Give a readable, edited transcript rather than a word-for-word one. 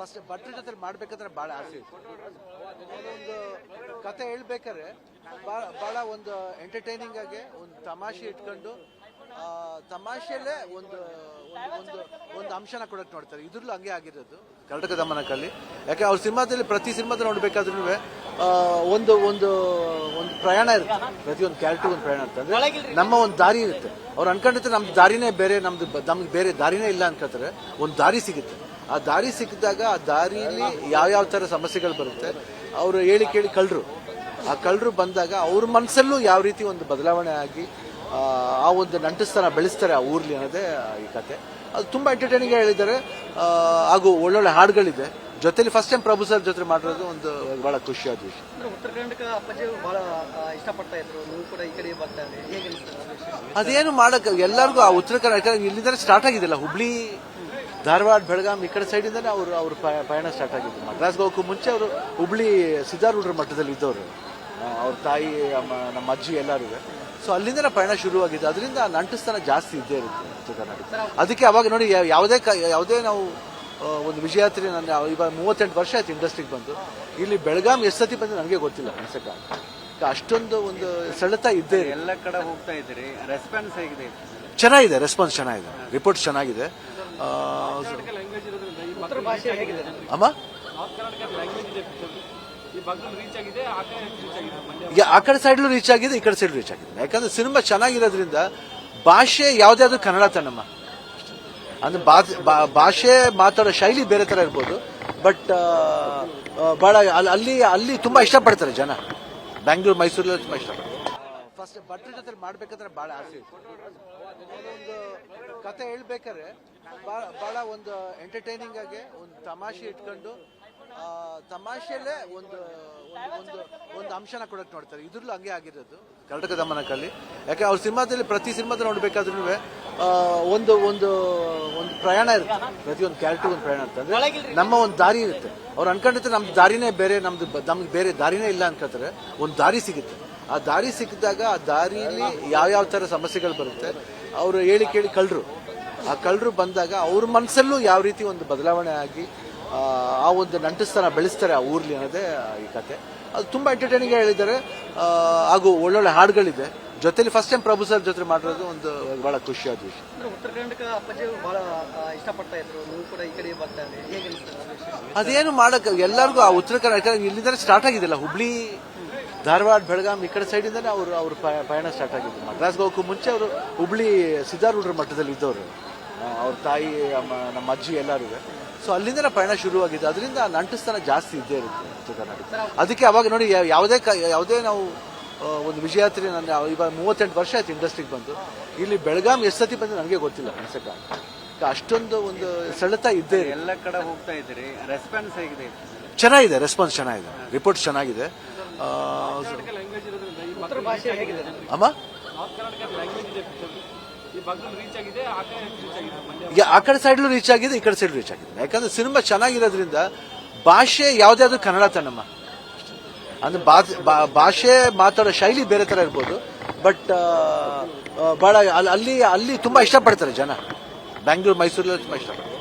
First ಭಟ್ರ ಜೊತೆ ಮಾಡ್ಬೇಕಂದ್ರೆ ಭಾಳ ಆಸೆ ಇತ್ತು. ಒಂದು ಕತೆ ಹೇಳ್ಬೇಕಾದ್ರೆ ಭಾಳ ಒಂದು ಎಂಟರ್ಟೈನಿಂಗ್ ಆಗಿ ಒಂದು ತಮಾಷೆ ಇಟ್ಕೊಂಡು ತಮಾಷೆಯಲ್ಲೇ ಒಂದು ಒಂದು ಒಂದು ಅಂಶನ ಕೊಡಕ್ಕೆ ನೋಡ್ತಾರೆ. ಇದ್ರಲ್ಲೂ ಹಂಗೆ ಆಗಿರೋದು ಕರ್ನಾಟಕ ದಮನಕಲ್ಲಿ. ಯಾಕೆ ಅವ್ರ ಸಿನಿಮಾದಲ್ಲಿ ಪ್ರತಿ ಸಿನಿಮಾದಲ್ಲಿ ನೋಡ್ಬೇಕಾದ್ರೂ ಒಂದು ಒಂದು ಒಂದು ಪ್ರಯಾಣ ಇರುತ್ತೆ, ಪ್ರತಿಯೊಂದು ಕ್ಯಾರೆಕ್ಟರ್ ಒಂದು ಪ್ರಯಾಣ ಇರುತ್ತೆ. ಅಂದ್ರೆ ನಮ್ಮ ಒಂದು ದಾರಿ ಇರುತ್ತೆ. ಅವ್ರು ಅನ್ಕೊಂಡಿರ್ತಾರೆ ನಮ್ದು ದಾರಿನೇ ಬೇರೆ, ನಮ್ಗೆ ಬೇರೆ ದಾರಿನೇ ಇಲ್ಲ ಅನ್ಕೋತಾರೆ. ಒಂದು ದಾರಿ ಸಿಗುತ್ತೆ. ಆ ದಾರಿ ಸಿಕ್ಕಿದಾಗ ಆ ದಾರಿಯಲ್ಲಿ ಯಾವ್ಯಾವ ಥರ ಸಮಸ್ಯೆಗಳು ಬರುತ್ತೆ. ಅವರು ಹೇಳಿ ಕೇಳಿ ಕಳ್ಳರು, ಆ ಕಳ್ಳರು ಬಂದಾಗ ಅವ್ರ ಮನಸ್ಸಲ್ಲೂ ಯಾವ ರೀತಿ ಒಂದು ಬದಲಾವಣೆ ಆಗಿ ಆ ಒಂದು ನಂಟಸ್ಥಾನ ಬೆಳೆಸ್ತಾರೆ ಆ ಊರ್ಲಿ ಅನ್ನೋದೇ ಈ ಕತೆ. ಅದು ತುಂಬಾ ಎಂಟರ್ಟೈನಿಂಗ್ ಹೇಳಿದ್ದಾರೆ. ಹಾಗೂ ಒಳ್ಳೊಳ್ಳೆ ಹಾಡುಗಳಿದೆ. ಜೊತೆಲಿ ಫಸ್ಟ್ ಟೈಮ್ ಪ್ರಭು ಸರ್ ಜೊತೆ ಮಾಡಿರೋದು ಒಂದು ಬಹಳ ಖುಷಿಯಾದ ವಿಷಯ. ಉತ್ತರ ಕರ್ನಾಟಕ ಅಪ್ಪಾಜಿ ಬಹಳ ಇಷ್ಟಪಡ್ತಾ ಇದ್ರು, ನೀವು ಕೂಡ ಈ ಕಡೆ ಬರ್ತಾ ಇದ್ರಿ, ಹೇಗೆ ಅದೇನು ಮಾಡಕ್ ಎಲ್ಲರಿಗೂ ಆ ಉತ್ತರ ಕರ್ನಾಟಕ ಇಲ್ಲಿಂದ ಸ್ಟಾರ್ಟ್ ಆಗಿದೆಲ್ಲ. ಹುಬ್ಳಿ, ಧಾರವಾಡ, ಬೆಳಗಾಂ ಈ ಕಡೆ ಸೈಡ್ ಇಂದಾನೆ ಅವ್ರ ಪಯಣ ಸ್ಟಾರ್ಟ್ ಆಗಿದ್ದು. ಮದ್ರಾಸ್ಗೆ ಹೋಗಕ್ಕೂ ಮುಂಚೆ ಅವರು ಹುಬ್ಳಿ ಸಿದ್ದಾರೂಢರ ಮಟ್ಟದಲ್ಲಿ ಇದ್ದವರು. ಅವ್ರ ತಾಯಿ, ನಮ್ಮ ಅಜ್ಜಿ ಎಲ್ಲರೂ. ಸೊ ಅಲ್ಲಿಂದ ಪಯಣ ಶುರುವಾಗಿದೆ. ಅದರಿಂದ ನಂಟಸ್ಥಾನ ಜಾಸ್ತಿ ಇದ್ದೇ ಇರುತ್ತೆ ಉತ್ತರ ಕರ್ನಾಟಕ. ಅದಕ್ಕೆ ಅವಾಗ ನೋಡಿ ಯಾವುದೇ ನಾವು ಒಂದು ವಿಜಯಾತ್ರಿ, ನನ್ನ ಇವಾಗ 38 ವರ್ಷ ಆಯ್ತು ಇಂಡಸ್ಟ್ರಿಗೆ ಬಂದು. ಇಲ್ಲಿ ಬೆಳಗಾಂ ಎಷ್ಟು ಸತಿ ಬಂದು ನನಗೆ ಗೊತ್ತಿಲ್ಲ ಅನ್ಸಕ್ಕ. ಅಷ್ಟೊಂದು ಒಂದು ಸೆಳೆತ ಇದ್ದೇ. ಎಲ್ಲ ಕಡೆ ಹೋಗ್ತಾ ಇದ್ದೀರಿ, ರೆಸ್ಪಾನ್ಸ್ ಹೇಗಿದೆ? ಚೆನ್ನಾಗಿದೆ, ರೆಸ್ಪಾನ್ಸ್ ಚೆನ್ನಾಗಿದೆ, ರಿಪೋರ್ಟ್ ಚೆನ್ನಾಗಿದೆ. ಅಮ್ಮ ಆ ಕಡೆ ಸೈಡ್ಲು ರೀಚ್ ಆಗಿದೆ, ಈ ಕಡೆ ಸೈಡ್ ರೀಚ್ ಆಗಿದೆ. ಯಾಕಂದ್ರೆ ಸಿನಿಮಾ ಚೆನ್ನಾಗಿರೋದ್ರಿಂದ ಭಾಷೆ ಯಾವ್ದಾದ್ರು ಕನ್ನಡ ತನಮ್ಮ. ಅಂದ್ರೆ ಭಾಷೆ ಮಾತಾಡೋ ಶೈಲಿ ಬೇರೆ ತರ ಇರ್ಬೋದು, ಬಟ್ ಬಹಳ ಅಲ್ಲಿ ತುಂಬಾ ಇಷ್ಟಪಡ್ತಾರೆ ಜನ. ಬ್ಯಾಂಗ್ಳೂರ್, ಮೈಸೂರಲ್ಲಿ ತುಂಬಾ ಇಷ್ಟಪಡ್ತಾರೆ. ಫಸ್ಟ್ ಭಟ್ರ ಜೊತೆ ಮಾಡ್ಬೇಕಂದ್ರೆ ಬಹಳ ಆಸೆ ಇತ್ತು. ಒಂದು ಕತೆ ಹೇಳ್ಬೇಕಾದ್ರೆ ಬಹಳ ಒಂದು ಎಂಟರ್ಟೈನಿಂಗ್ ಆಗಿ ಒಂದು ತಮಾಷೆ ಇಟ್ಕೊಂಡು ತಮಾಷೆಯಲ್ಲೇ ಒಂದು ಒಂದು ಒಂದು ಅಂಶನ ಕೊಡಕ್ಕೆ ನೋಡ್ತಾರೆ. ಇದ್ರಲ್ಲೂ ಹಂಗೆ ಆಗಿರೋದು ಕರ್ನಾಟಕ ದಮನಕಲ್ಲಿ. ಯಾಕೆ ಅವ್ರ ಸಿನಿಮಾದಲ್ಲಿ ಪ್ರತಿ ಸಿನಿಮಾದಲ್ಲಿ ನೋಡ್ಬೇಕಾದ್ರೂ ಒಂದು ಒಂದು ಒಂದು ಪ್ರಯಾಣ ಇರುತ್ತೆ, ಪ್ರತಿಯೊಂದು ಕ್ಯಾರೆಕ್ಟರ್ ಒಂದು ಪ್ರಯಾಣ ಇರುತ್ತೆ. ಅಂದ್ರೆ ನಮ್ಮ ಒಂದು ದಾರಿ ಇರುತ್ತೆ. ಅವ್ರು ಅನ್ಕೊಂಡಿರ್ತಾರೆ ನಮ್ದು ದಾರಿನೇ ಬೇರೆ, ನಮ್ಗೆ ಬೇರೆ ದಾರಿನೇ ಇಲ್ಲ ಅನ್ಕೋತಾರೆ. ಒಂದು ದಾರಿ ಸಿಗುತ್ತೆ. ಆ ದಾರಿ ಸಿಕ್ಕಿದಾಗ ಆ ದಾರಿಯಲ್ಲಿ ಯಾವ್ಯಾವ ಥರ ಸಮಸ್ಯೆಗಳು ಬರುತ್ತೆ. ಅವರು ಹೇಳಿ ಕೇಳಿ ಕಳ್ಳರು, ಆ ಕಳ್ಳರು ಬಂದಾಗ ಅವ್ರ ಮನಸ್ಸಲ್ಲೂ ಯಾವ ರೀತಿ ಒಂದು ಬದಲಾವಣೆ ಆಗಿ ಆ ಒಂದು ನಂಟಸ್ಥಾನ ಬೆಳೆಸ್ತಾರೆ ಆ ಊರ್ಲಿ ಅನ್ನೋದೇ ಈ ಕತೆ. ಅದು ತುಂಬಾ ಎಂಟರ್ಟೈನಿಂಗ್ ಹೇಳಿದ್ದಾರೆ. ಹಾಗೂ ಒಳ್ಳೊಳ್ಳೆ ಹಾಡುಗಳಿದೆ. ಜೊತೆಲಿ ಫಸ್ಟ್ ಟೈಮ್ ಪ್ರಭು ಸರ್ ಜೊತೆ ಮಾಡಿರೋದು ಒಂದು ಬಹಳ ಖುಷಿಯಾದ ವಿಷಯ. ಉತ್ತರ ಕರ್ನಾಟಕ ಅಪ್ಪಾಜಿ ಬಹಳ ಇಷ್ಟಪಡ್ತಾ ಇದ್ರು, ನೀವು ಕೂಡ ಈ ಕಡೆ ಬರ್ತಾ ಇದ್ರಿ, ಹೇಗೆ ಅದೇನು ಮಾಡಕ್ ಎಲ್ಲರಿಗೂ ಆ ಉತ್ತರ ಕರ್ನಾಟಕ ಇಲ್ಲಿಂದ ಸ್ಟಾರ್ಟ್ ಆಗಿದೆಲ್ಲ. ಹುಬ್ಳಿ, ಧಾರವಾಡ, ಬೆಳಗಾಂ ಈ ಕಡೆ ಸೈಡ್ ಇಂದಾನೆ ಅವ್ರ ಪಯಣ ಸ್ಟಾರ್ಟ್ ಆಗಿದ್ದು. ಮದ್ರಾಸ್ಗೆ ಹೋಗಕ್ಕೂ ಮುಂಚೆ ಅವರು ಹುಬ್ಳಿ ಸಿದ್ದಾರೂಢರ ಮಟ್ಟದಲ್ಲಿ ಇದ್ದವರು. ಅವ್ರ ತಾಯಿ, ನಮ್ಮ ಅಜ್ಜಿ ಎಲ್ಲರೂ. ಸೊ ಅಲ್ಲಿಂದ ಪಯಣ ಶುರುವಾಗಿದೆ. ಅದರಿಂದ ನಂಟಸ್ಥಾನ ಜಾಸ್ತಿ ಇದ್ದೇ ಇರುತ್ತೆ ಉತ್ತರ ಕರ್ನಾಟಕ. ಅದಕ್ಕೆ ಅವಾಗ ನೋಡಿ ಯಾವುದೇ ನಾವು ಒಂದು ವಿಜಯಾತ್ರಿ, ನನ್ನ ಇವಾಗ 38 ವರ್ಷ ಆಯ್ತು ಇಂಡಸ್ಟ್ರಿಗೆ ಬಂದು. ಇಲ್ಲಿ ಬೆಳಗಾಂ ಎಷ್ಟು ಸತಿ ಬಂದು ನನಗೆ ಗೊತ್ತಿಲ್ಲ ಅನ್ಸಕ್ಕ. ಅಷ್ಟೊಂದು ಒಂದು ಸೆಳೆತ ಇದ್ದೇ. ಎಲ್ಲ ಕಡೆ ಹೋಗ್ತಾ ಇದ್ದೀರಿ, ರೆಸ್ಪಾನ್ಸ್ ಹೇಗಿದೆ? ಚೆನ್ನಾಗಿದೆ, ರೆಸ್ಪಾನ್ಸ್ ಚೆನ್ನಾಗಿದೆ, ರಿಪೋರ್ಟ್ ಚೆನ್ನಾಗಿದೆ. ಅಮ್ಮ ಆ ಕಡೆ ಸೈಡ್ಲು ರೀಚ್ ಆಗಿದೆ, ಈ ಕಡೆ ಸೈಡ್ ರೀಚ್ ಆಗಿದೆ. ಯಾಕಂದ್ರೆ ಸಿನಿಮಾ ಚೆನ್ನಾಗಿರೋದ್ರಿಂದ ಭಾಷೆ ಯಾವ್ದಾದ್ರು ಕನ್ನಡ ತನಮ್ಮ. ಅಂದ್ರೆ ಭಾಷೆ ಮಾತಾಡೋ ಶೈಲಿ ಬೇರೆ ತರ ಇರ್ಬೋದು, ಬಟ್ ಬಹಳ ಅಲ್ಲಿ ತುಂಬಾ ಇಷ್ಟಪಡ್ತಾರೆ ಜನ. ಬ್ಯಾಂಗ್ಳೂರ್, ಮೈಸೂರಲ್ಲಿ ತುಂಬಾ ಇಷ್ಟಪಡ್ತಾರೆ.